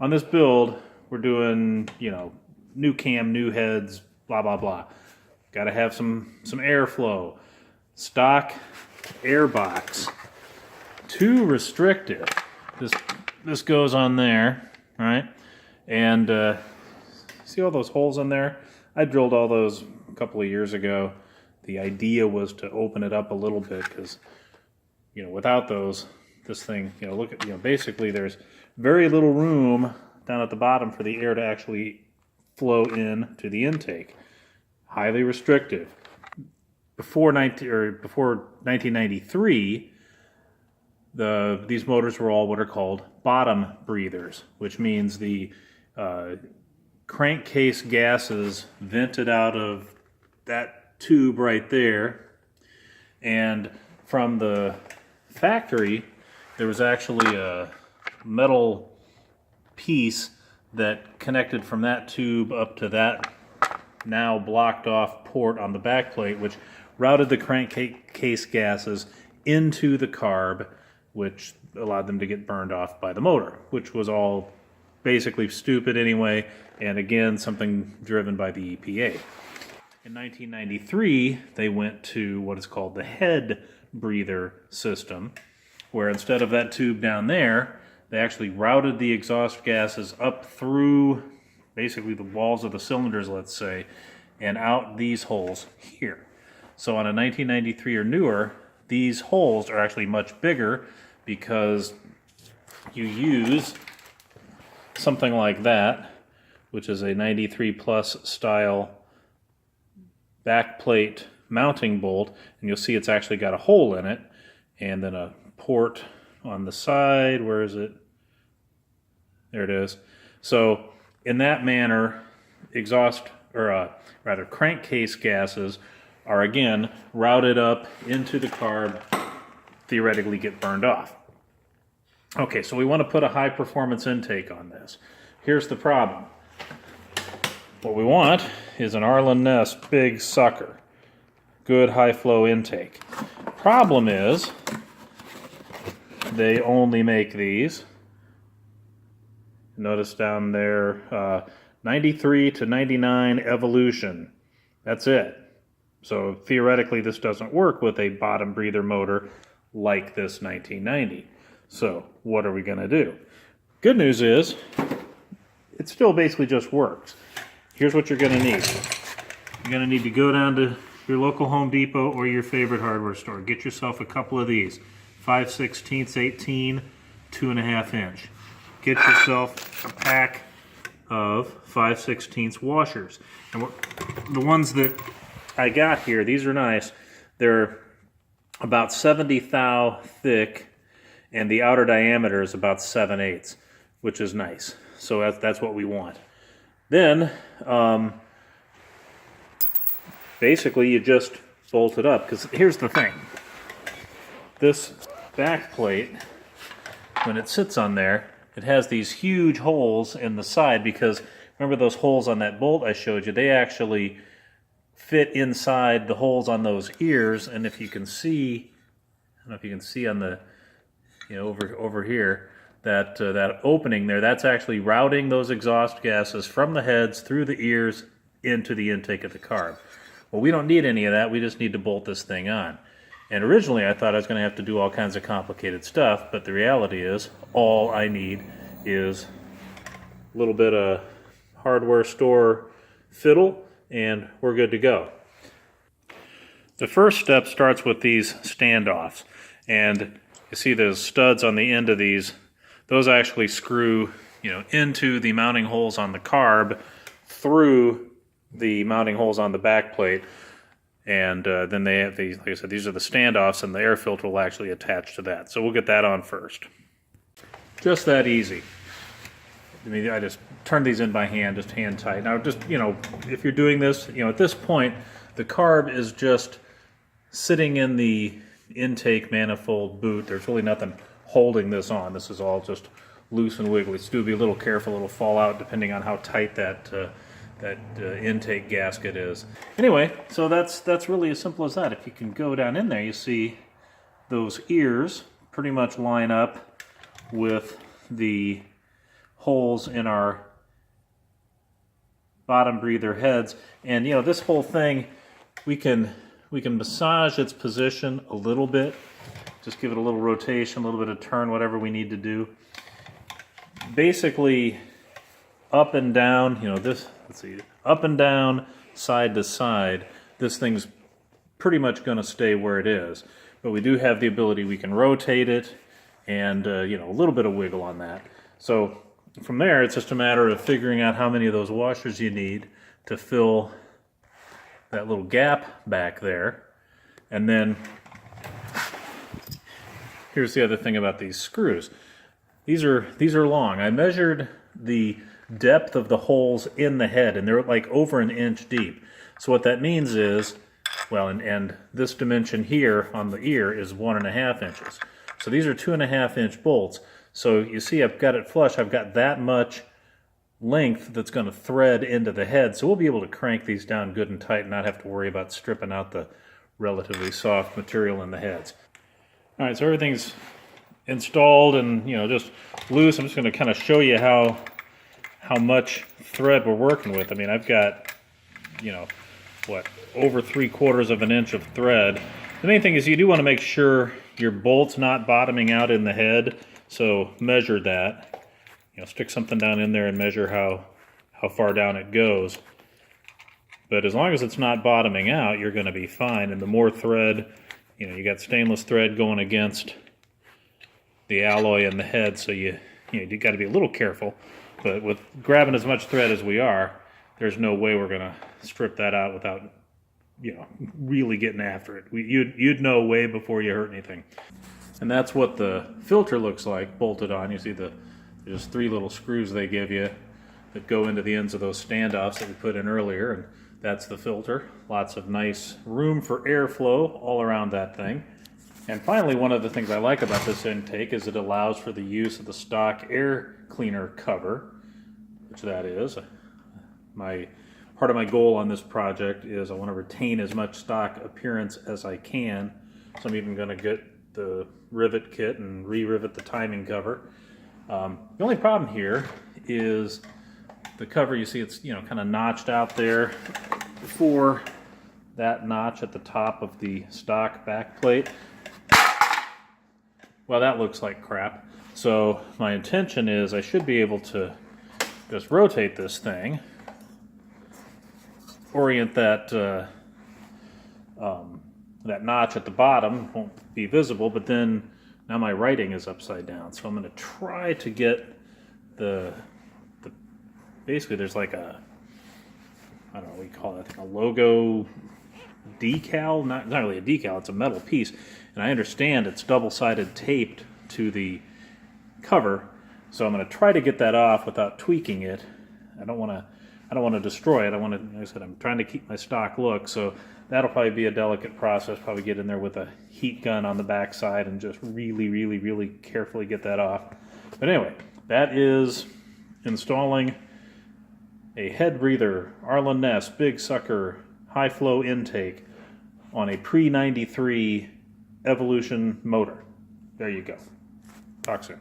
on this build, we're doing, new cam, new heads, blah, blah, blah. Got to have some airflow. Stock airbox. Too restrictive. This goes on there, right? And see all those holes in there? I drilled all those a couple of years ago. The idea was to open it up a little bit because, without those, this thing, look at, basically there's very little room down at the bottom for the air to actually flow in to the intake. Highly restrictive. Before 1993, these motors were all what are called bottom breathers, which means the crankcase gases vented out of that tube right there, and from the factory there was actually a metal piece that connected from that tube up to that now blocked off port on the back plate, which routed the crankcase gases into the carb, which allowed them to get burned off by the motor, which was all basically stupid anyway, and again, something driven by the EPA. In 1993, they went to what is called the head breather system, where instead of that tube down there, they actually routed the exhaust gases up through basically the walls of the cylinders, let's say, and out these holes here. So on a 1993 or newer, these holes are actually much bigger because you use something like that, which is a 93 plus style backplate mounting bolt, and you'll see it's actually got a hole in it, and then a port on the side. Where is it? There it is. So in that manner, crankcase gases are again routed up into the carb, theoretically get burned off. Okay, so we want to put a high performance intake on this. Here's the problem. What we want is an Arlen Ness Big Sucker. Good high flow intake. Problem is, they only make these. Notice down there, 93 to 99 evolution. That's it. So theoretically this doesn't work with a bottom breather motor like this 1990. So what are we going to do? Good news is, it still basically just works. Here's what you're going to need. You're going to need to go down to your local Home Depot or your favorite hardware store. Get yourself a couple of these. 5/16, 18, 2.5 inch. Get yourself a pack of 5/16 washers. And the ones that I got here, these are nice. They're about 70 thou thick, and the outer diameter is about 7/8, which is nice. So that's what we want. Then, basically you just bolt it up, because here's the thing. This back plate, when it sits on there, it has these huge holes in the side, because remember those holes on that bolt I showed you, they actually fit inside the holes on those ears, and if you can see, I don't know if you can see on the, over here, that opening there, that's actually routing those exhaust gases from the heads through the ears into the intake of the carb. Well, we don't need any of that, we just need to bolt this thing on. And originally I thought I was going to have to do all kinds of complicated stuff, but the reality is all I need is a little bit of hardware store fiddle, and we're good to go. The first step starts with these standoffs, and you see those studs on the end of these. Those actually screw, into the mounting holes on the carb through the mounting holes on the back plate, and then they have these. Like I said, these are the standoffs, and the air filter will actually attach to that. So we'll get that on first. Just that easy. I just turn these in by hand, just hand tight. Now, just, if you're doing this, at this point, the carb is just sitting in the intake manifold boot. There's really nothing holding this on. This is all just loose and wiggly. So be a little careful, it'll fall out depending on how tight that intake gasket is. Anyway, so that's really as simple as that. If you can go down in there, you see those ears pretty much line up with the holes in our bottom breather heads. And you know, this whole thing, we can massage its position a little bit. Just give it a little rotation, a little bit of turn, whatever we need to do. Basically, up and down, you know, this, let's see, up and down, side to side, this thing's pretty much going to stay where it is. But we do have the ability, we can rotate it, and, you know, a little bit of wiggle on that. So from there, it's just a matter of figuring out how many of those washers you need to fill that little gap back there. And then here's the other thing about these screws. These are long. I measured the depth of the holes in the head, and they're like over an inch deep. So what that means is, well, and this dimension here on the ear is 1.5 inches. So these are 2.5 inch bolts. So you see I've got it flush. I've got that much length that's going to thread into the head. So we'll be able to crank these down good and tight and not have to worry about stripping out the relatively soft material in the heads. All right, so everything's installed and, you know, just loose. I'm just going to kind of show you how much thread we're working with. I mean, I've got, you know, what, over 3/4 of an inch of thread. The main thing is you do want to make sure your bolt's not bottoming out in the head, so measure that. You know, stick something down in there and measure how far down it goes. But as long as it's not bottoming out, you're going to be fine. And the more thread, you know, you got stainless thread going against the alloy in the head, so you got to be a little careful. But with grabbing as much thread as we are, there's no way we're going to strip that out without, you know, really getting after it. You'd know way before you hurt anything. And that's what the filter looks like bolted on. You see there's 3 little screws they give you that go into the ends of those standoffs that we put in earlier, and that's the filter. Lots of nice room for airflow all around that thing. And finally, one of the things I like about this intake is it allows for the use of the stock air cleaner cover, which that is. Part of my goal on this project is I want to retain as much stock appearance as I can. So I'm even going to get the rivet kit and re-rivet the timing cover. The only problem here is the cover, you see it's, you know, kind of notched out there for that notch at the top of the stock back plate. Well, that looks like crap. So my intention is I should be able to just rotate this thing, orient that that notch at the bottom, won't be visible, but then now my writing is upside down. So I'm going to try to get the basically there's like a, I don't know what you call it, a logo decal, not really a decal, it's a metal piece. And I understand it's double-sided taped to the cover, so I'm going to try to get that off without tweaking it. I don't want to destroy it. Like I said, I'm trying to keep my stock look, so that'll probably be a delicate process. Probably get in there with a heat gun on the back side and just really, really, really carefully get that off. But anyway, that is installing a head breather Arlen Ness Big Sucker high flow intake on a pre-93 Evolution motor. There you go. Talk soon.